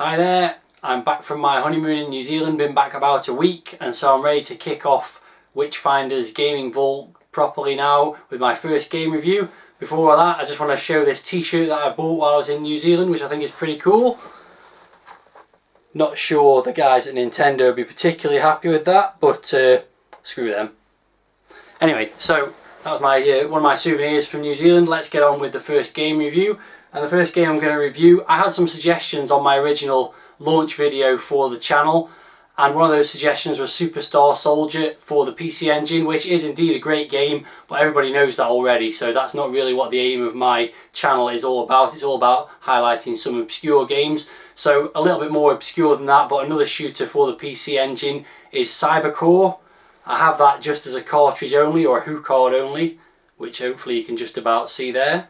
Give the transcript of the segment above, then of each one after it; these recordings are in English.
Hi there, I'm back from my honeymoon in New Zealand, been back about a week, and so I'm ready to kick off Witchfinder's gaming vault properly now with my first game review. Before that, I just want to show this t-shirt that I bought while I was in New Zealand, which I think is pretty cool. Not sure the guys at Nintendo would be particularly happy with that, but screw them. Anyway, so that was my one of my souvenirs from New Zealand. Let's get on with the first game review. And the first game I'm going to review, I had some suggestions on my original launch video for the channel, and one of those suggestions was Superstar Soldier for the PC Engine, which is indeed a great game, but everybody knows that already, so that's not really what the aim of my channel is all about. It's all about highlighting some obscure games. So a little bit more obscure than that, but another shooter for the PC Engine is Cybercore. I have that just as a cartridge only, or a HuCard only, which hopefully you can just about see there.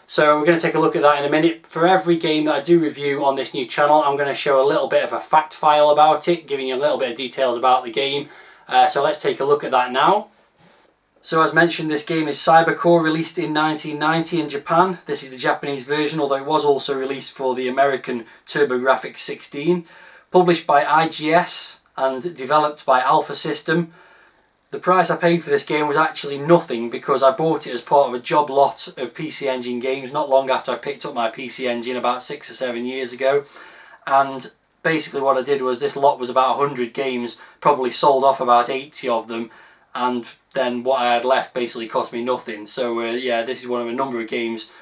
So we're going to take a look at that in a minute. For every game that I do review on this new channel, I'm going to show a little bit of a fact file about it, giving you a little bit of details about the game. So let's take a look at that now. So as mentioned, this game is Cybercore, released in 1990 in Japan. This is the Japanese version, although it was also released for the American TurboGrafx 16. Published by IGS and developed by Alpha System. The price I paid for this game was actually nothing, because I bought it as part of a job lot of PC Engine games not long after I picked up my PC Engine about 6 or 7 years ago. And basically what I did was, this lot was about 100 games, probably sold off about 80 of them, and then what I had left basically cost me nothing. So yeah, this is one of a number of games,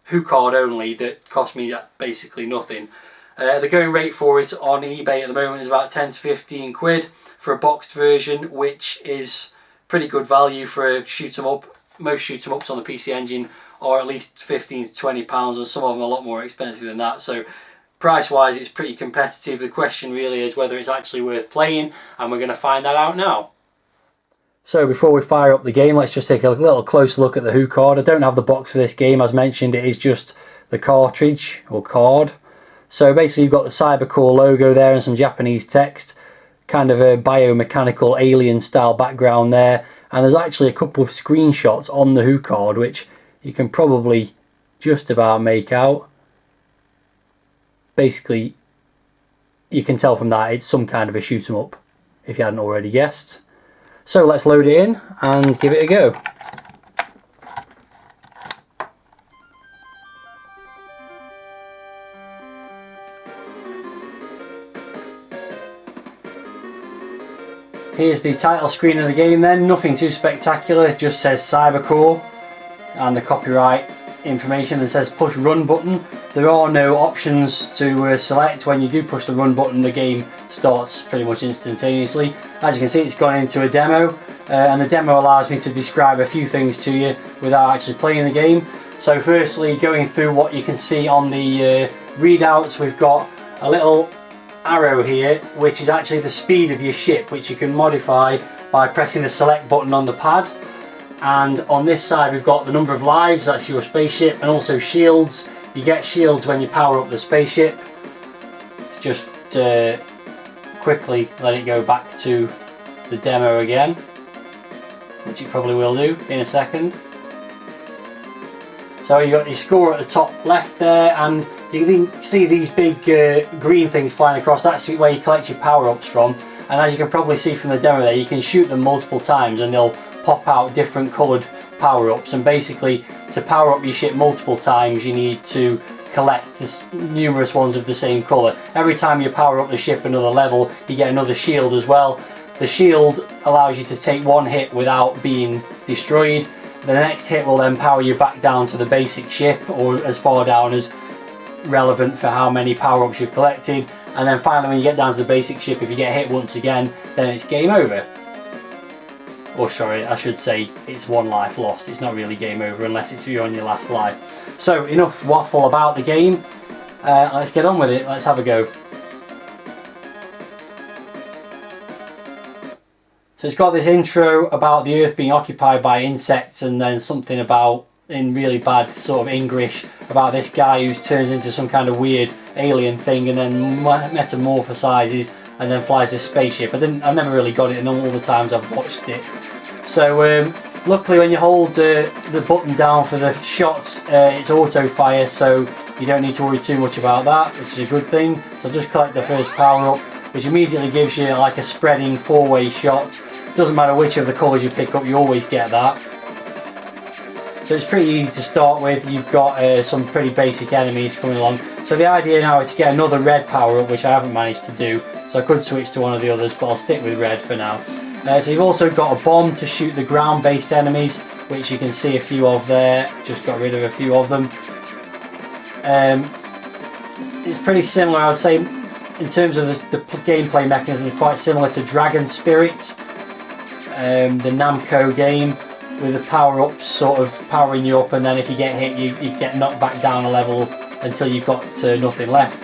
HuCard only, that cost me basically nothing. The going rate for it on eBay at the moment is about 10 to 15 quid for a boxed version, which is pretty good value for a shoot 'em up. Most shoot 'em ups on the PC Engine are at least 15 to 20 pounds, and some of them are a lot more expensive than that. So price wise it's pretty competitive. The question really is whether it's actually worth playing, and we're going to find that out now. So before we fire up the game, let's just take a little closer look at the HuCard. I don't have the box for this game, as mentioned. It is just the cartridge or card. So basically you've got the Cybercore logo there and some Japanese text, kind of a biomechanical alien style background there, and there's actually a couple of screenshots on the HuCard which you can probably just about make out. Basically you can tell from that it's some kind of a shoot 'em up, if you hadn't already guessed. So let's load it in and give it a go. Here's the title screen of the game then, nothing too spectacular, it just says Cybercore and the copyright information, and says push run button. There are no options to select. When you do push the run button, the game starts pretty much instantaneously. As you can see, it's gone into a demo, and the demo allows me to describe a few things to you without actually playing the game. So firstly, going through what you can see on the readouts, we've got a little arrow here which is actually the speed of your ship, which you can modify by pressing the select button on the pad. And on this side we've got the number of lives, that's your spaceship, and also shields. You get shields when you power up the spaceship. Just quickly let it go back to the demo again, which it probably will do in a second. So you got your score at the top left there, and you can see these big green things flying across. That's where you collect your power-ups from, and as you can probably see from the demo there, you can shoot them multiple times and they'll pop out different coloured power-ups. And basically, to power up your ship multiple times, you need to collect numerous ones of the same colour. Every time you power up the ship another level, you get another shield as well. The shield allows you to take one hit without being destroyed. The next hit will then power you back down to the basic ship, or as far down as relevant for how many power-ups you've collected. And then finally, when you get down to the basic ship, if you get hit once again, then it's game over. Or sorry, I should say it's one life lost. It's not really game over unless you're on your last life. So enough waffle about the game. Let's get on with it. Let's have a go. So it's got this intro about the Earth being occupied by insects, and then something about, in really bad sort of English, about this guy who turns into some kind of weird alien thing and then metamorphosizes and then flies this spaceship. I've never really got it in all the times I've watched it. So Luckily when you hold the button down for the shots, it's auto fire, so you don't need to worry too much about that, which is a good thing. So just collect the first power up, which immediately gives you like a spreading 4-way shot. Doesn't matter which of the colours you pick up, you always get that. So it's pretty easy to start with. You've got some pretty basic enemies coming along. So the idea now is to get another red power up, which I haven't managed to do. So I could switch to one of the others, but I'll stick with red for now. So you've also got a bomb to shoot the ground-based enemies, which you can see a few of there. Just got rid of a few of them. It's pretty similar, I would say, in terms of the gameplay mechanism, quite similar to Dragon Spirit, the Namco game, with the power-ups sort of powering you up, and then if you get hit, you get knocked back down a level until you've got nothing left.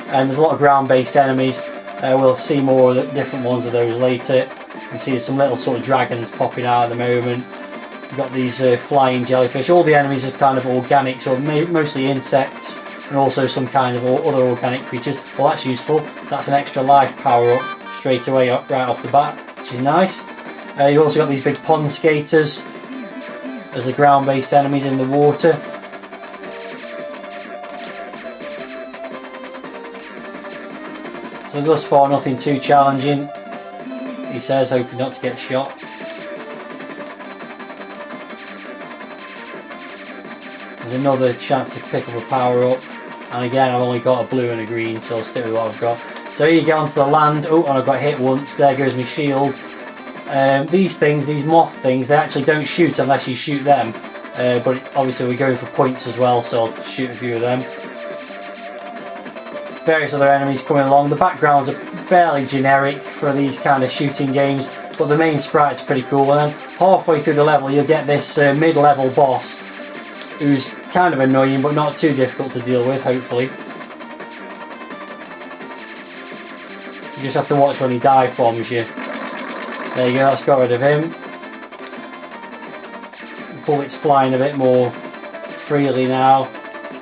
And there's a lot of ground-based enemies. We'll see more of the different ones of those later. You can see there's some little sort of dragons popping out at the moment. You've got these flying jellyfish. All the enemies are kind of organic, so mostly insects, and also some kind of other organic creatures. Well, that's useful. That's an extra life power-up straight away, right off the bat, which is nice. You've also got these big pond skaters as the ground-based enemies in the water. So thus far nothing too challenging, he says, hoping not to get shot. There's another chance to pick up a power up, and again I've only got a blue and a green, so I'll stick with what I've got. So here you get onto the land. Oh, and I got hit once. There goes my shield. These things, these moth things, they actually don't shoot unless you shoot them, but obviously we're going for points as well, so I'll shoot a few of them. Various other enemies coming along. The backgrounds are fairly generic for these kind of shooting games, but the main sprite's pretty cool. And then halfway through the level you'll get this mid-level boss who's kind of annoying but not too difficult to deal with, hopefully. You just have to watch when he dive bombs you. There you go, that's got rid of him. Bullets flying a bit more freely now.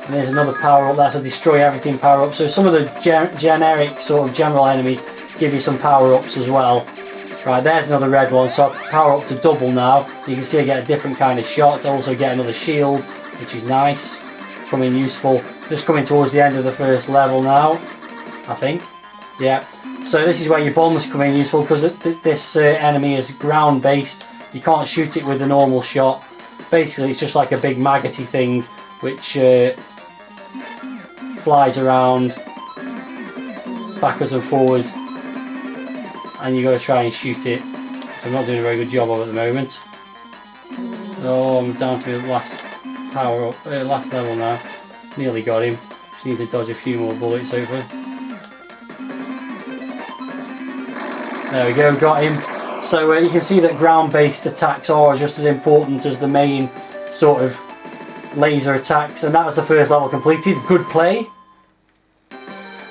And there's another power up, that's a destroy everything power up. So some of the generic sort of general enemies give you some power ups as well. Right, there's another red one, so I power up to double now. You can see I get a different kind of shot. I also get another shield, which is nice, coming useful. Just coming towards the end of the first level now, I think. Yeah. So this is where your bombs come in useful, because this enemy is ground based. You can't shoot it with a normal shot. Basically it's just like a big maggoty thing which flies around backwards and forwards, and you've got to try and shoot it, which I'm not doing a very good job of at the moment. Oh, I'm down to the last power up, last level now. Nearly got him. Just need to dodge a few more bullets hopefully. There we go, got him. So you can see that ground-based attacks are just as important as the main sort of laser attacks, and that was the first level completed. Good play.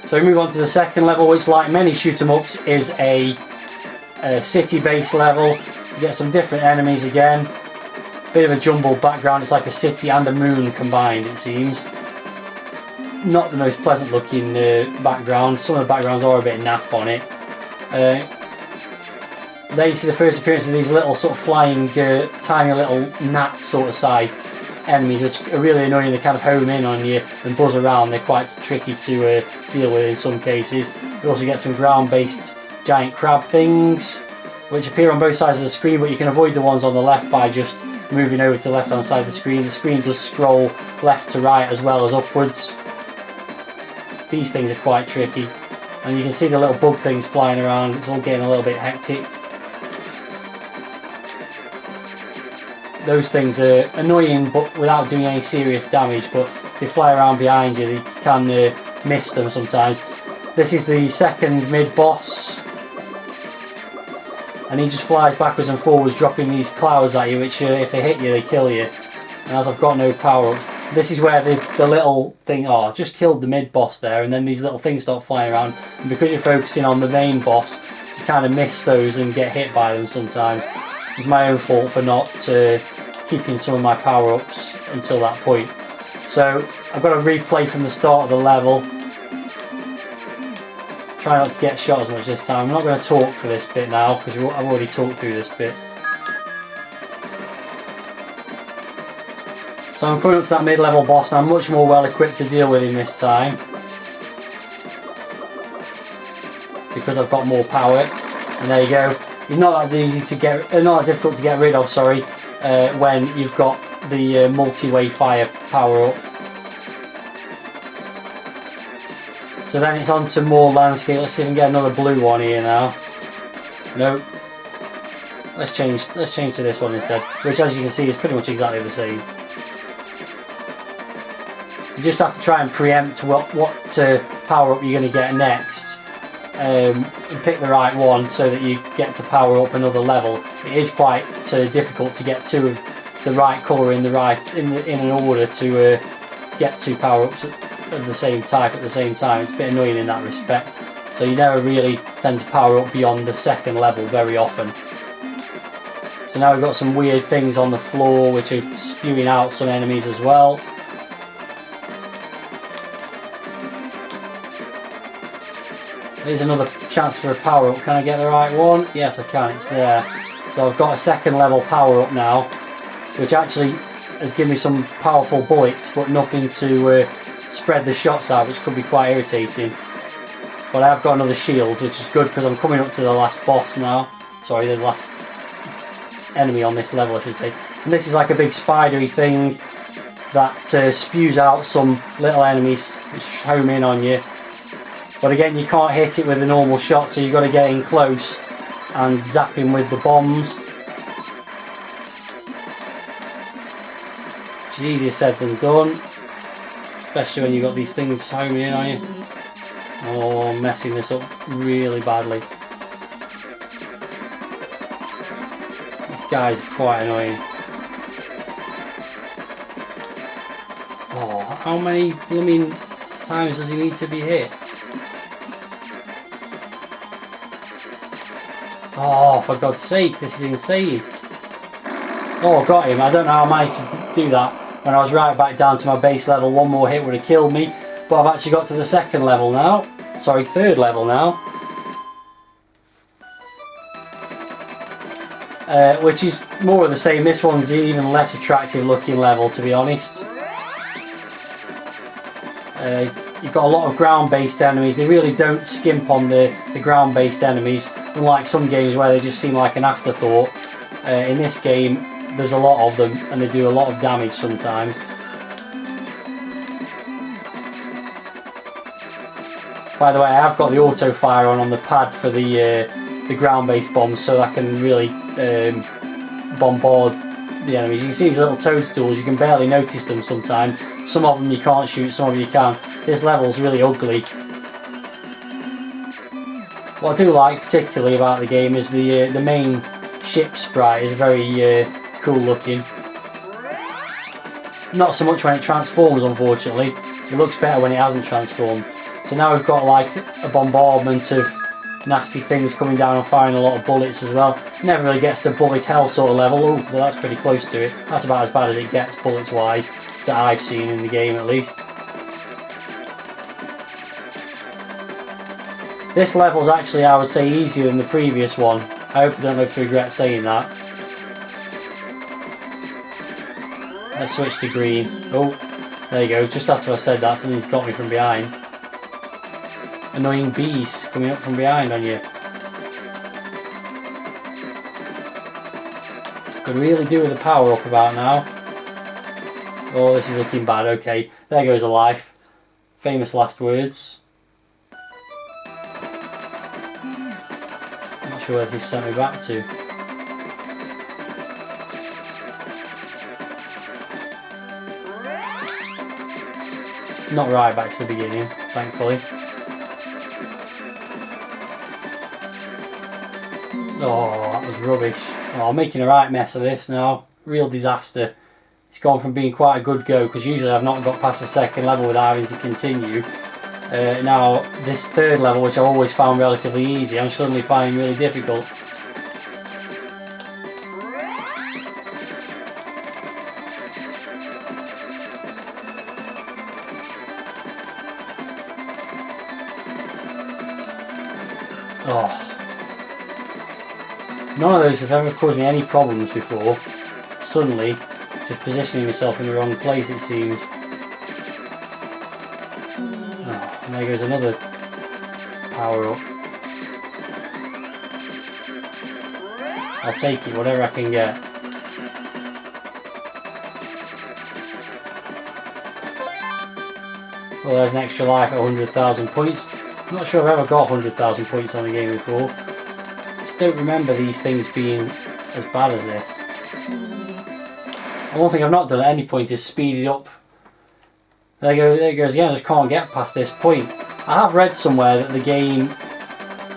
So we move on to the second level, which, like many shoot 'em ups, is a city-based level. You get some different enemies again. Bit of a jumbled background. It's like a city and a moon combined, it seems. Not the most pleasant looking background. Some of the backgrounds are a bit naff on it. There you see the first appearance of these little sort of flying, tiny little gnat sort of sized enemies, which are really annoying. They kind of home in on you and buzz around. They're quite tricky to deal with in some cases. We also get some ground-based giant crab things, which appear on both sides of the screen, but you can avoid the ones on the left by just moving over to the left-hand side of the screen. The screen does scroll left to right as well as upwards. These things are quite tricky, and you can see the little bug things flying around. It's all getting a little bit hectic. Those things are annoying but without doing any serious damage, but if they fly around behind you, you can miss them sometimes. This is the second mid-boss, and he just flies backwards and forwards, dropping these clouds at you, which if they hit you, they kill you. And as I've got no power-ups, this is where the little thing, oh, just killed the mid-boss there, and then these little things start flying around, and because you're focusing on the main boss, you kind of miss those and get hit by them sometimes. It's my own fault for not keeping some of my power-ups until that point. So I've got to replay from the start of the level. Try not to get shot as much this time. I'm not going to talk for this bit now because I've already talked through this bit. So I'm coming up to that mid-level boss and I'm much more well equipped to deal with him this time. Because I've got more power. And there you go. He's not that easy to get, not that difficult to get rid of, sorry, when you've got the multi-way fire power up. So then it's on to more landscape. Let's see if we can get another blue one here now. Nope. Let's change to this one instead, which as you can see is pretty much exactly the same. You just have to try and preempt what power up you're going to get next, and pick the right one so that you get to power up another level. It is quite difficult to get two of the right colour in an order to get two power ups of the same type at the same time. It's a bit annoying in that respect. So you never really tend to power up beyond the second level very often. So now we've got some weird things on the floor which are spewing out some enemies as well. There's another chance for a power up. Can I get the right one? Yes, I can. It's there. So I've got a second level power up now, which actually has given me some powerful bullets, but nothing to spread the shots out, which could be quite irritating. But I've got another shield, which is good because I'm coming up to the last boss now. Sorry, the last enemy on this level, I should say. And this is like a big spidery thing that spews out some little enemies which home in on you. But again, you can't hit it with a normal shot, so you've got to get in close and zap him with the bombs. Which is easier said than done. Especially when you've got these things homing in on you. Oh, I'm messing this up really badly. This guy's quite annoying. Oh, how many blooming times does he need to be hit? Oh, for God's sake, this is insane. Oh, I got him. I don't know how I managed to do that when I was right back down to my base level. One more hit would have killed me. But I've actually got to the second level now. Sorry, third level now. Which is more of the same. This one's even less attractive looking level, to be honest. You've got a lot of ground-based enemies. They really don't skimp on the ground-based enemies, unlike some games where they just seem like an afterthought. In this game, there's a lot of them, and they do a lot of damage sometimes. By the way, I have got the auto fire on the pad for the ground-based bombs, so that I can really bombard the enemies. You can see these little toadstools. You can barely notice them sometimes. Some of them you can't shoot, some of them you can. This level's really ugly. What I do like particularly about the game is the main ship sprite is very cool looking. Not so much when it transforms, unfortunately. It looks better when it hasn't transformed. So now we've got like a bombardment of nasty things coming down and firing a lot of bullets as well. Never really gets to bullet hell sort of level. Oh, well, that's pretty close to it. That's about as bad as it gets bullets wise, that I've seen in the game at least. This level's actually, I would say, easier than the previous one. I hope I don't have to regret saying that. Let's switch to green. Oh, there you go. Just after I said that, something's got me from behind. Annoying bees coming up from behind on you. Could really do with a power up about now. Oh, this is looking bad. Okay, there goes a life. Famous last words. I'm not sure where this sent me back to. Not right back to the beginning, thankfully. Oh, that was rubbish. Oh, I'm making a right mess of this now. Real disaster. It's gone from being quite a good go, because usually I've not got past the second level without having to continue. Now, this third level, which I've always found relatively easy, I'm suddenly finding really difficult. Oh. None of those have ever caused me any problems before. Suddenly, just positioning myself in the wrong place, it seems. Oh, and there goes another power up. I'll take it, whatever I can get. Well, there's an extra life at 100,000 points. I'm not sure I've ever got 100,000 points on the game before. I just don't remember these things being as bad as this. And one thing I've not done at any point is speed it up. There it goes again, I just can't get past this point. I have read somewhere that the game,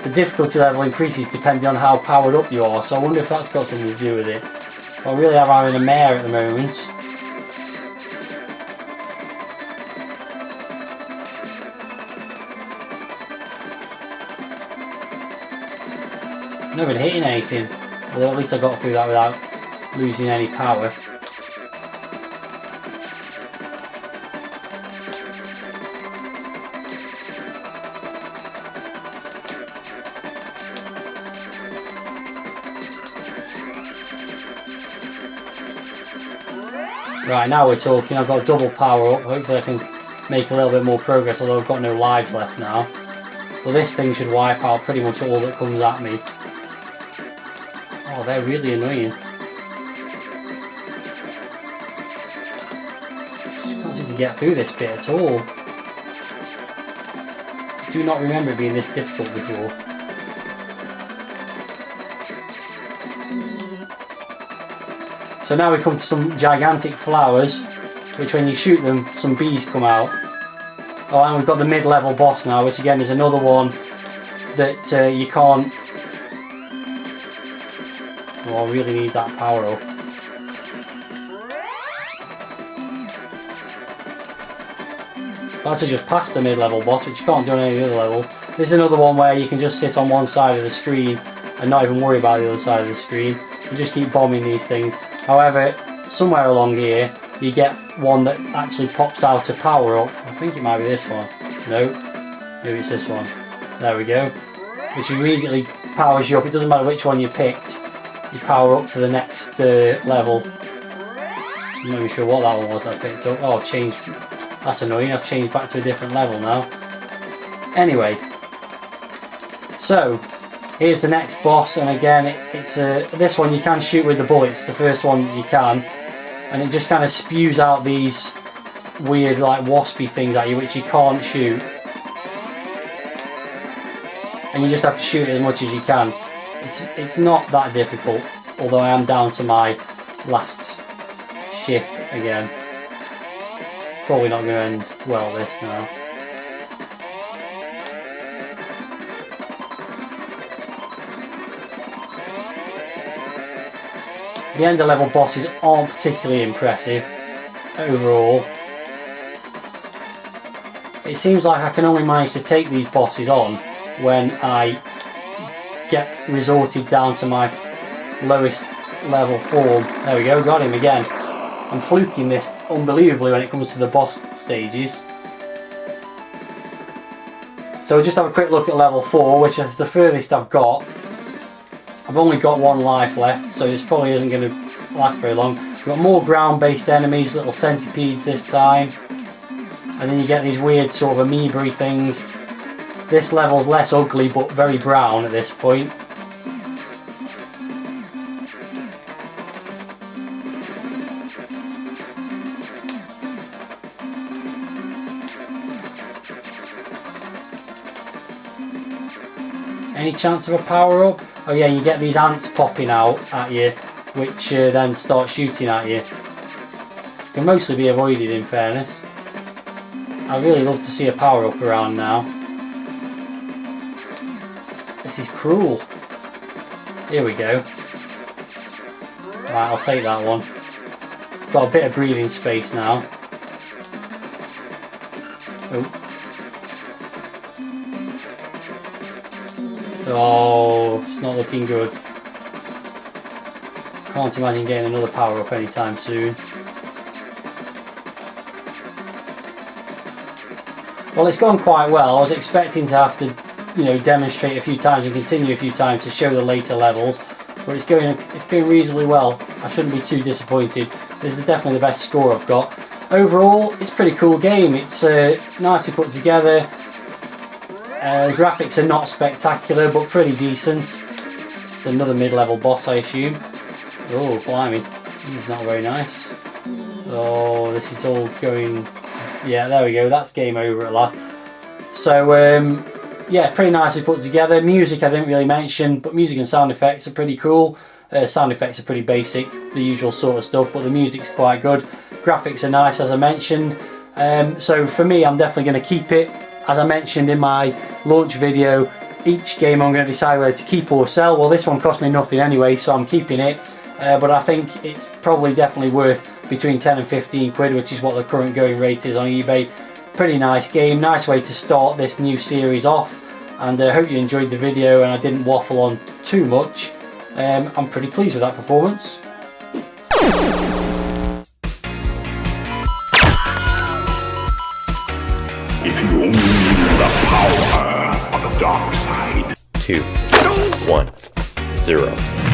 the difficulty level increases depending on how powered up you are, so I wonder if that's got something to do with it. But I really am having a mare at the moment. I've not been hitting anything, although at least I got through that without losing any power. Right, now we're talking. I've got double power up. Hopefully I can make a little bit more progress, although I've got no lives left now. Well, this thing should wipe out pretty much all that comes at me. Oh, they're really annoying. Just can't seem to get through this bit at all. I do not remember it being this difficult before. So now we come to some gigantic flowers, which when you shoot them, some bees come out. Oh, and we've got the mid-level boss now, which again is another one that you can't... Oh, I really need that power up. I've actually just passed the mid-level boss, which you can't do on any of the other levels. This is another one where you can just sit on one side of the screen and not even worry about the other side of the screen. You just keep bombing these things. However, somewhere along here, you get one that actually pops out a power up. I think it might be this one. No, maybe it's this one. There we go. Which immediately powers you up. It doesn't matter which one you picked. You power up to the next level. I'm not even sure what that one was that I picked up. Oh, I've changed. That's annoying. I've changed back to a different level now. Anyway. So, here's the next boss, and again it's this one you can shoot with the bullets, the first one that you can, and it just kind of spews out these weird like waspy things at you which you can't shoot, and you just have to shoot it as much as you can. It's not that difficult, although I am down to my last ship again. It's probably not going to end well this now. The end of level bosses aren't particularly impressive overall. It seems like I can only manage to take these bosses on when I get resorted down to my lowest level form. There we go, got him again. I'm fluking this unbelievably when it comes to the boss stages. So we'll just have a quick look at level 4, which is the furthest I've got. I've only got one life left, so this probably isn't going to last very long. We've got more ground-based enemies, little centipedes this time. And then you get these weird sort of amoeba-y things. This level's less ugly, but very brown at this point. Any chance of a power-up? Oh yeah, you get these ants popping out at you, which then start shooting at you. Can mostly be avoided in fairness. I'd really love to see a power-up around now. This is cruel. Here we go. Right, I'll take that one. Got a bit of breathing space now. Oh. Oh, it's not looking good. Can't imagine getting another power up anytime soon. Well, it's gone quite well. I was expecting to have to, demonstrate a few times and continue a few times to show the later levels, but it's going reasonably well. I shouldn't be too disappointed. this is definitely the best score I've got. Overall, it's a pretty cool game. It's nicely put together. The graphics are not spectacular, but pretty decent. It's another mid-level boss, I assume. Oh, blimey. He's not very nice. Oh, this is all going... Yeah, there we go. That's game over at last. So, yeah, pretty nicely put together. Music I didn't really mention, but music and sound effects are pretty cool. Sound effects are pretty basic, the usual sort of stuff, but the music's quite good. Graphics are nice, as I mentioned. So for me, I'm definitely going to keep it. As I mentioned in my launch video, each game I'm going to decide whether to keep or sell. Well, this one cost me nothing anyway, so I'm keeping it. But I think it's probably definitely worth between 10 and 15 quid, which is what the current going rate is on eBay. Pretty nice game, nice way to start this new series off. And I hope you enjoyed the video and I didn't waffle on too much. I'm pretty pleased with that performance. If you only knew the power of the dark side. 2, 1, 0.